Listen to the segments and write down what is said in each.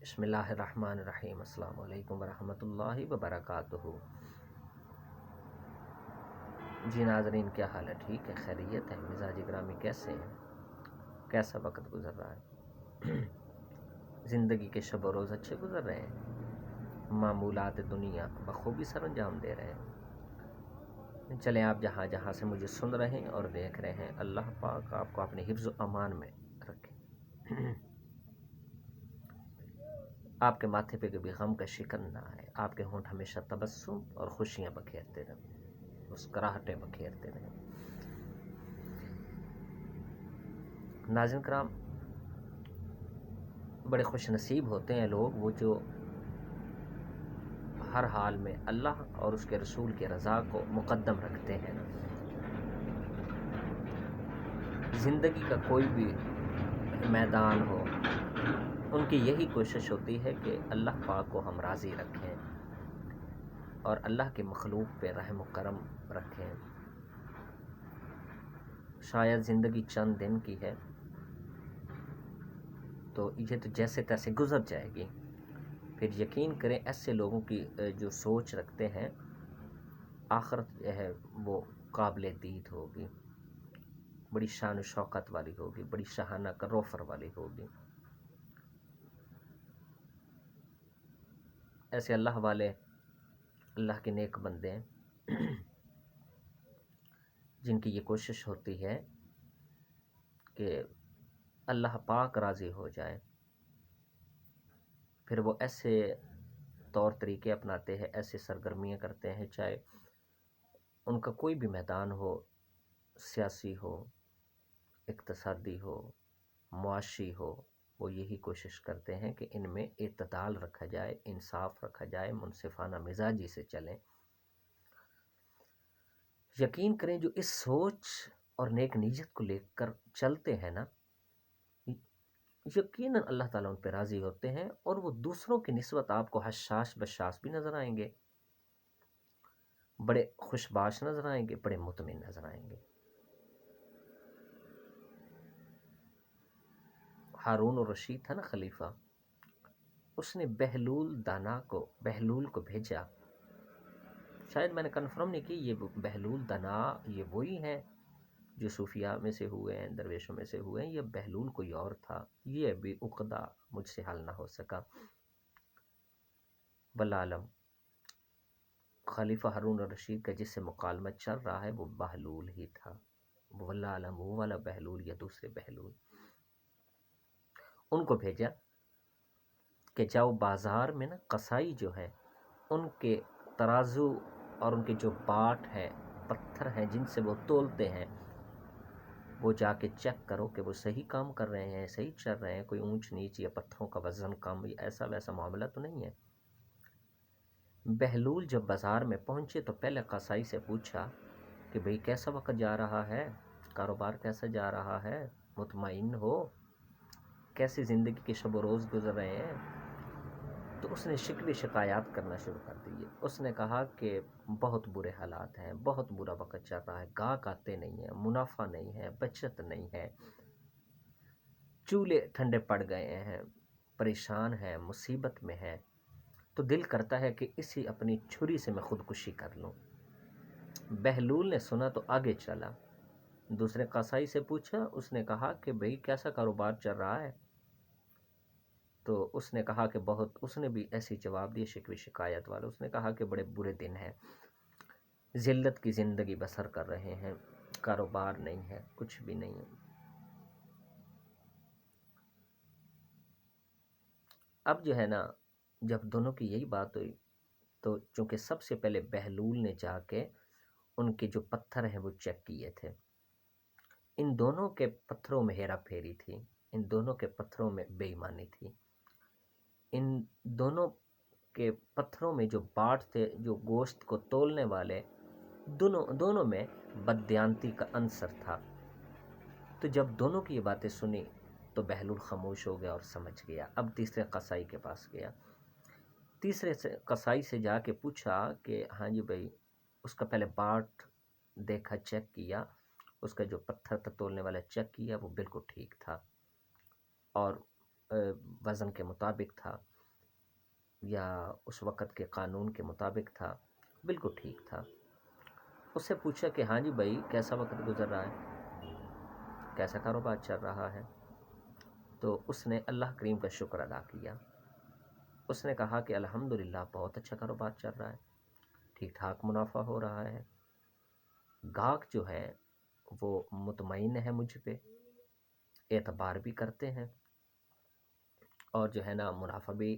بسم اللہ الرحمن الرحیم۔ السلام علیکم ورحمۃ اللہ وبرکاتہ۔ جی ناظرین، کیا حال ہے؟ ٹھیک ہے، خیریت ہے؟ مزاج گرامی کیسے ہیں؟ کیسا وقت گزر رہا ہے؟ زندگی کے شب و روز اچھے گزر رہے ہیں؟ معمولات دنیا بخوبی سر انجام دے رہے ہیں؟ چلیں، آپ جہاں جہاں سے مجھے سن رہے ہیں اور دیکھ رہے ہیں، اللہ پاک آپ کو اپنے حفظ و امان میں رکھے، آپ کے ماتھے پہ کبھی غم کا شکن نہ آئے، آپ کے ہونٹ ہمیشہ تبسم اور خوشیاں بکھیرتے رہیں، مسکراہٹیں بکھیرتے رہیں۔ ناظرین کرام، بڑے خوش نصیب ہوتے ہیں لوگ وہ جو ہر حال میں اللہ اور اس کے رسول کی رضا کو مقدم رکھتے ہیں۔ زندگی کا کوئی بھی میدان ہو، ان کی یہی کوشش ہوتی ہے کہ اللہ پاک کو ہم راضی رکھیں اور اللہ کے مخلوق پہ رحم و کرم رکھیں۔ شاید زندگی چند دن کی ہے تو یہ تو جیسے تیسے گزر جائے گی، پھر یقین کریں ایسے لوگوں کی جو سوچ رکھتے ہیں، آخرت جو ہے وہ قابل دید ہوگی، بڑی شان و شوکت والی ہوگی، بڑی شاہانہ کروفر والی ہوگی۔ ایسے اللہ والے، اللہ کے نیک بندے ہیں جن کی یہ کوشش ہوتی ہے کہ اللہ پاک راضی ہو جائے، پھر وہ ایسے طور طریقے اپناتے ہیں، ایسے سرگرمیاں کرتے ہیں، چاہے ان کا کوئی بھی میدان ہو، سیاسی ہو، اقتصادی ہو، معاشی ہو، وہ یہی کوشش کرتے ہیں کہ ان میں اعتدال رکھا جائے، انصاف رکھا جائے، منصفانہ مزاجی سے چلیں۔ یقین کریں جو اس سوچ اور نیک نیت کو لے کر چلتے ہیں نا، یقیناً اللہ تعالیٰ ان پہ راضی ہوتے ہیں، اور وہ دوسروں کی نسبت آپ کو حشاش بشاش بھی نظر آئیں گے، بڑے خوش باش نظر آئیں گے، بڑے مطمئن نظر آئیں گے۔ ہارون الرشید تھا نا خلیفہ، اس نے بہلول کو بھیجا۔ شاید میں نے کنفرم نہیں کی، یہ بہلول دنا یہ وہی ہیں جو صوفیاء میں سے ہوئے ہیں، درویشوں میں سے ہوئے ہیں، یہ بہلول کوئی اور تھا؟ یہ بھی عقدہ مجھ سے حل نہ ہو سکا۔ واللہ عالم، خلیفہ ہارون الرشید کا جس سے مکالمہ چل رہا ہے وہ بہلول ہی تھا۔ واللہ عالم وہ والا بہلول یا دوسرے بہلول۔ ان کو بھیجا کہ جاؤ بازار میں نا، قصائی جو ہے ان کے ترازو اور ان کے جو باٹ ہیں، پتھر ہیں جن سے وہ تولتے ہیں، وہ جا کے چیک کرو کہ وہ صحیح کام کر رہے ہیں، صحیح چل رہے ہیں، کوئی اونچ نیچ یا پتھروں کا وزن کم یا ایسا ویسا معاملہ تو نہیں ہے۔ بہلول جب بازار میں پہنچے تو پہلے قصائی سے پوچھا کہ بھئی کیسا وقت جا رہا ہے، کاروبار کیسا جا رہا ہے، مطمئن ہو، کیسی زندگی کے شب و روز گزر رہے ہیں؟ تو اس نے شکوے شکایات کرنا شروع کر دیے۔ اس نے کہا کہ بہت برے حالات ہیں، بہت برا وقت چل رہا ہے، گاہک آتے نہیں ہیں، منافع نہیں ہے، بچت نہیں ہے، چولہے ٹھنڈے پڑ گئے ہیں، پریشان ہے، مصیبت میں ہے، تو دل کرتا ہے کہ اسی اپنی چھری سے میں خودکشی کر لوں۔ بہلول نے سنا تو آگے چلا، دوسرے قصائی سے پوچھا، اس نے کہا کہ بھئی کیسا کاروبار چل رہا ہے؟ تو اس نے کہا کہ اس نے بھی ایسی جواب دی شکوے شکایت والا، اس نے کہا کہ بڑے برے دن ہیں، ذلت کی زندگی بسر کر رہے ہیں، کاروبار نہیں ہے، کچھ بھی نہیں ہے۔ اب جو ہے نا، جب دونوں کی یہی بات ہوئی تو چونکہ سب سے پہلے بہلول نے جا کے ان کے جو پتھر ہیں وہ چیک کیے تھے، ان دونوں کے پتھروں میں ہیرا پھیری تھی، ان دونوں کے پتھروں میں بے ایمانی تھی، ان دونوں کے پتھروں میں جو باٹ تھے، جو گوشت کو تولنے والے، دونوں میں بددیانتی کا عنصر تھا۔ تو جب دونوں کی یہ باتیں سنی تو بہلول خاموش ہو گیا اور سمجھ گیا۔ اب تیسرے قصائی کے پاس گیا، تیسرے قصائی سے جا کے پوچھا کہ ہاں جی بھائی، اس کا پہلے باٹ دیکھا، چیک کیا، اس کا جو پتھر تھا تولنے والا چیک کیا، وہ بالکل ٹھیک تھا، اور وزن کے مطابق تھا یا اس وقت کے قانون کے مطابق تھا، بالکل ٹھیک تھا۔ اس سے پوچھا کہ ہاں جی بھائی کیسا وقت گزر رہا ہے، کیسا کاروبار چل رہا ہے؟ تو اس نے اللہ کریم کا شکر ادا کیا۔ اس نے کہا کہ الحمدللہ بہت اچھا کاروبار چل رہا ہے، ٹھیک ٹھاک منافع ہو رہا ہے، گاہک جو ہے وہ مطمئن ہے، مجھ پہ اعتبار بھی کرتے ہیں، اور جو ہے نا منافع بھی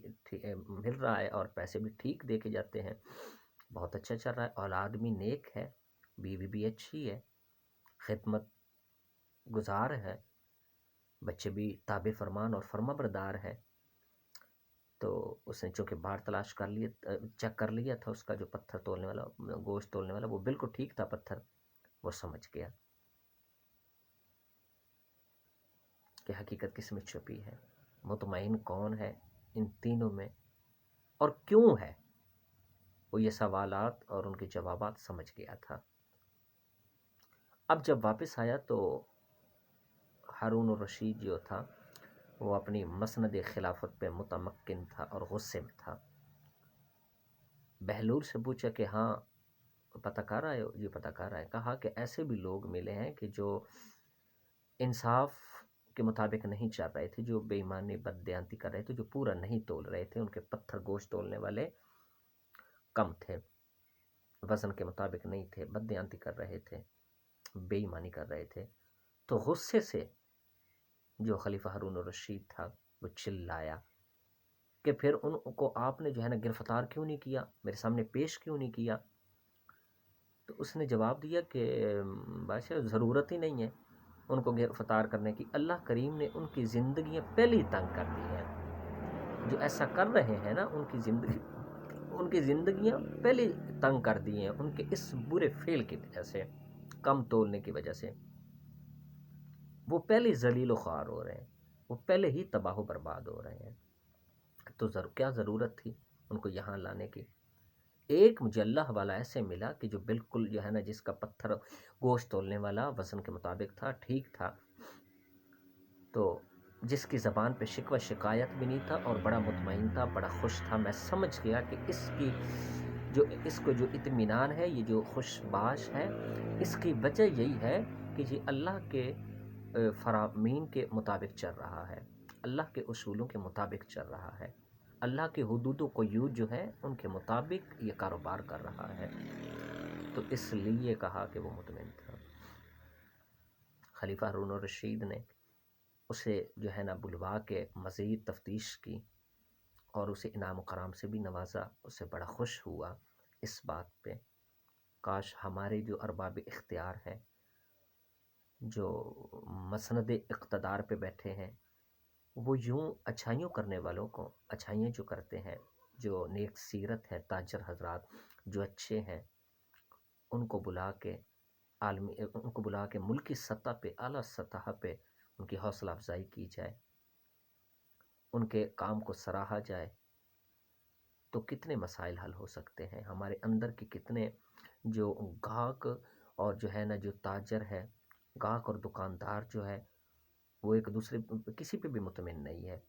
مل رہا ہے اور پیسے بھی ٹھیک دے کے جاتے ہیں، بہت اچھا چل رہا ہے، اولاد بھی نیک ہے، بیوی بھی اچھی ہے، خدمت گزار ہے، بچے بھی تابع فرمان اور فرما بردار ہے۔ تو اس نے چونکہ بار تلاش کر لیا، چیک کر لیا تھا، اس کا جو پتھر تولنے والا، گوشت تولنے والا، وہ بالکل ٹھیک تھا پتھر، وہ سمجھ گیا کہ حقیقت کس میں چھپی ہے، مطمئن کون ہے ان تینوں میں اور کیوں ہے۔ وہ یہ سوالات اور ان کے جوابات سمجھ گیا تھا۔ اب جب واپس آیا تو ہارون الرشید جو تھا وہ اپنی مسند خلافت پہ متمکن تھا اور غصے میں تھا۔ بہلول سے پوچھا کہ ہاں پتہ کر رہے ہو؟ جی پتہ کر رہا ہے۔ کہا کہ ایسے بھی لوگ ملے ہیں کہ جو انصاف کے مطابق نہیں چل رہے تھے، جو بے ایمانی بددیانتی کر رہے تھے، جو پورا نہیں تول رہے تھے، ان کے پتھر گوشت تولنے والے کم تھے، وزن کے مطابق نہیں تھے، بددیانتی کر رہے تھے، بے ایمانی کر رہے تھے۔ تو غصے سے جو خلیفہ ہارون الرشید تھا وہ چلایا کہ پھر ان کو آپ نے جو ہے نا گرفتار کیوں نہیں کیا، میرے سامنے پیش کیوں نہیں کیا؟ تو اس نے جواب دیا کہ بادشاہ ضرورت ہی نہیں ہے ان کو گرفتار کرنے کی، اللہ کریم نے ان کی زندگیاں پہلے ہی تنگ کر دی ہیں، جو ایسا کر رہے ہیں نا ان کی زندگیاں پہلے تنگ کر دی ہیں، ان کے اس برے فعل کی وجہ سے، کم تولنے کی وجہ سے وہ پہلے ذلیل و خوار ہو رہے ہیں، وہ پہلے ہی تباہ و برباد ہو رہے ہیں۔ تو کیا ضرورت تھی ان کو یہاں لانے کی؟ ایک مجھے اللہ والا ایسے ملا کہ جو بالکل جو ہے نا جس کا پتھر گوشت تولنے والا وزن کے مطابق تھا، ٹھیک تھا، تو جس کی زبان پہ شکوہ شکایت بھی نہیں تھا اور بڑا مطمئن تھا، بڑا خوش تھا۔ میں سمجھ گیا کہ اس کو جو اطمینان ہے، یہ جو خوش باش ہے، اس کی وجہ یہی ہے کہ یہ اللہ کے فرامین کے مطابق چل رہا ہے، اللہ کے اصولوں کے مطابق چل رہا ہے، اللہ کے حدود و قیود جو ہے ان کے مطابق یہ کاروبار کر رہا ہے۔ تو اس لیے کہا کہ وہ مطمئن تھا۔ خلیفہ ہارون الرشید نے اسے جو ہے نا بلوا کے مزید تفتیش کی اور اسے انعام و کرام سے بھی نوازا، اسے بڑا خوش ہوا اس بات پہ۔ کاش ہمارے جو ارباب اختیار ہیں، جو مسند اقتدار پہ بیٹھے ہیں، وہ یوں اچھائیوں کرنے والوں کو، اچھائیاں جو کرتے ہیں، جو نیک سیرت ہے، تاجر حضرات جو اچھے ہیں، ان کو بلا کے ملکی سطح پہ، اعلیٰ سطح پہ ان کی حوصلہ افزائی کی جائے، ان کے کام کو سراہا جائے، تو کتنے مسائل حل ہو سکتے ہیں۔ ہمارے اندر کے کتنے جو گاہک اور جو ہے نا جو تاجر ہے، گاہک اور دکاندار جو ہے، وہ ایک دوسرے کسی پہ بھی مطمئن نہیں ہے،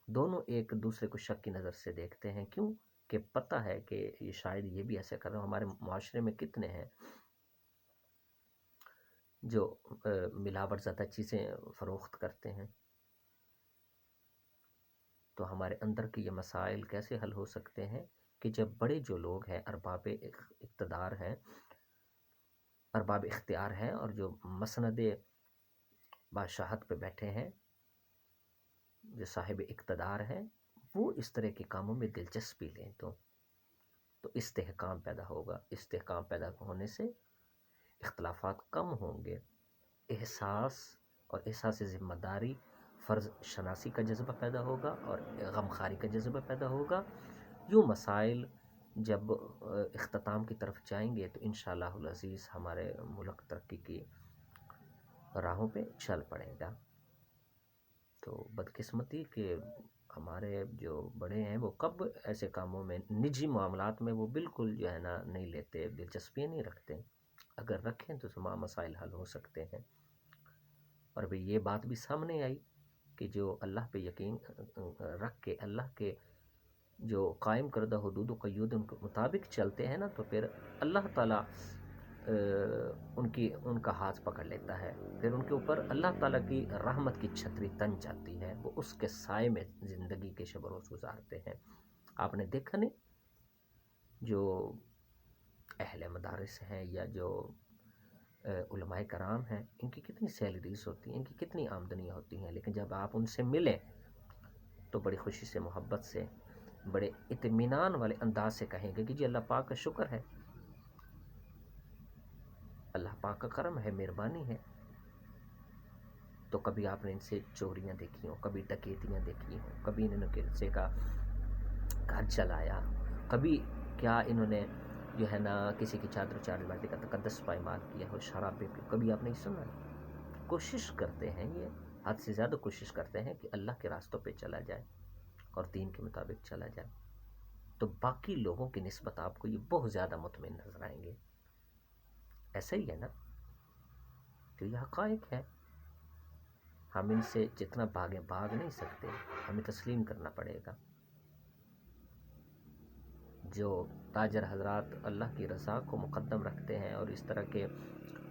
دونوں ایک دوسرے کو شک کی نظر سے دیکھتے ہیں۔ کیوں کہ پتہ ہے کہ یہ شاید یہ بھی ایسے کر رہے ہیں۔ ہمارے معاشرے میں کتنے ہیں جو ملاوٹ زدہ چیزیں فروخت کرتے ہیں۔ تو ہمارے اندر کے یہ مسائل کیسے حل ہو سکتے ہیں کہ جب بڑے جو لوگ ہیں، ارباب اقتدار ہیں، ارباب اختیار ہیں، اور جو مسند بادشاہت پہ بیٹھے ہیں، جو صاحب اقتدار ہیں، وہ اس طرح کے کاموں میں دلچسپی لیں تو استحکام پیدا ہوگا۔ استحکام پیدا ہونے سے اختلافات کم ہوں گے، احساس ذمہ داری، فرض شناسی کا جذبہ پیدا ہوگا اور غمخواری کا جذبہ پیدا ہوگا۔ یوں مسائل جب اختتام کی طرف جائیں گے تو انشاءاللہ العزیز ہمارے ملک ترقی کی راہوں پہ چل پڑے گا۔ تو بدقسمتی کہ ہمارے جو بڑے ہیں وہ کب ایسے کاموں میں، نجی معاملات میں وہ بالکل جو ہے نا نہیں لیتے، دلچسپی نہیں رکھتے۔ اگر رکھیں تو تمام مسائل حل ہو سکتے ہیں۔ اور بھی یہ بات بھی سامنے آئی کہ جو اللہ پہ یقین رکھ کے اللہ کے جو قائم کردہ حدود و قیود ان کے مطابق چلتے ہیں نا، تو پھر اللہ تعالیٰ ان کا ہاتھ پکڑ لیتا ہے، پھر ان کے اوپر اللہ تعالیٰ کی رحمت کی چھتری تن جاتی ہے، وہ اس کے سائے میں زندگی کے شب و روز گزارتے ہیں۔ آپ نے دیکھا نہیں، جو اہل مدارس ہیں یا جو علماء کرام ہیں، ان کی کتنی سیلریز ہوتی ہیں، ان کی کتنی آمدنیاں ہوتی ہیں، لیکن جب آپ ان سے ملیں تو بڑی خوشی سے، محبت سے، بڑے اطمینان والے انداز سے کہیں گے کہ جی اللہ پاک کا شکر ہے، اللہ پاک کا کرم ہے، مہربانی ہے۔ تو کبھی آپ نے ان سے چوریاں دیکھی ہوں، کبھی ڈکیتیاں دیکھی ہوں، کبھی انہوں نے کسی کا گھر چلایا، کبھی کیا انہوں نے جو ہے نا کسی کی چادر چار باٹی کا تقدس پائمال کیا ہو، شراب پی، کبھی آپ نے سنا؟ کوشش کرتے ہیں، یہ حد سے زیادہ کوشش کرتے ہیں کہ اللہ کے راستوں پہ چلا جائے اور دین کے مطابق چلا جائے، تو باقی لوگوں کی نسبت آپ کو یہ بہت زیادہ مطمئن نظر آئیں گے۔ ایسا ہی ہے نا، تو یہ حقائق ہے، ہم ان سے جتنا بھاگیں بھاگ نہیں سکتے، ہمیں تسلیم کرنا پڑے گا۔ جو تاجر حضرات اللہ کی رضا کو مقدم رکھتے ہیں اور اس طرح کے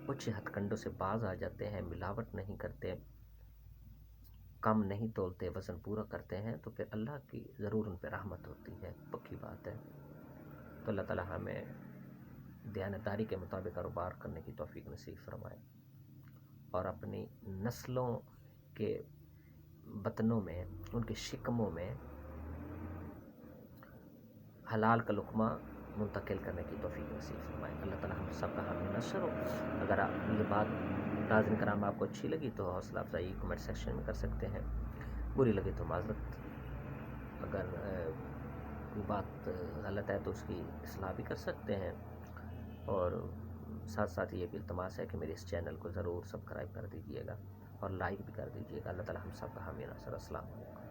اچھے ہتھ کنڈوں سے باز آ جاتے ہیں، ملاوٹ نہیں کرتے، کم نہیں تولتے، وزن پورا کرتے ہیں، تو پھر اللہ کی ضرور ان پہ رحمت ہوتی ہے، پکی بات ہے۔ تو اللہ تعالیٰ ہمیں دیانتداری کے مطابق کاروبار کرنے کی توفیق نصیب فرمائے، اور اپنی نسلوں کے بطنوں میں، ان کے شکموں میں حلال کا لقمہ منتقل کرنے کی توفیق نصیب فرمائے۔ اللہ تعالیٰ ہم سب کا حامی نصر ہو۔ اگر یہ بات ناظرین کرام آپ کو اچھی لگی تو حوصلہ افزائی کمنٹ سیکشن میں کر سکتے ہیں، بری لگی تو معذرت، اگر کوئی بات غلط ہے تو اس کی اصلاح بھی کر سکتے ہیں، اور ساتھ ساتھ یہ بھی التماس ہے کہ میرے اس چینل کو ضرور سبسکرائب کر دیجیے گا اور لائک بھی کر دیجیے گا۔ اللہ تعالیٰ ہم سب کا حامی نصر۔ السلام علیکم۔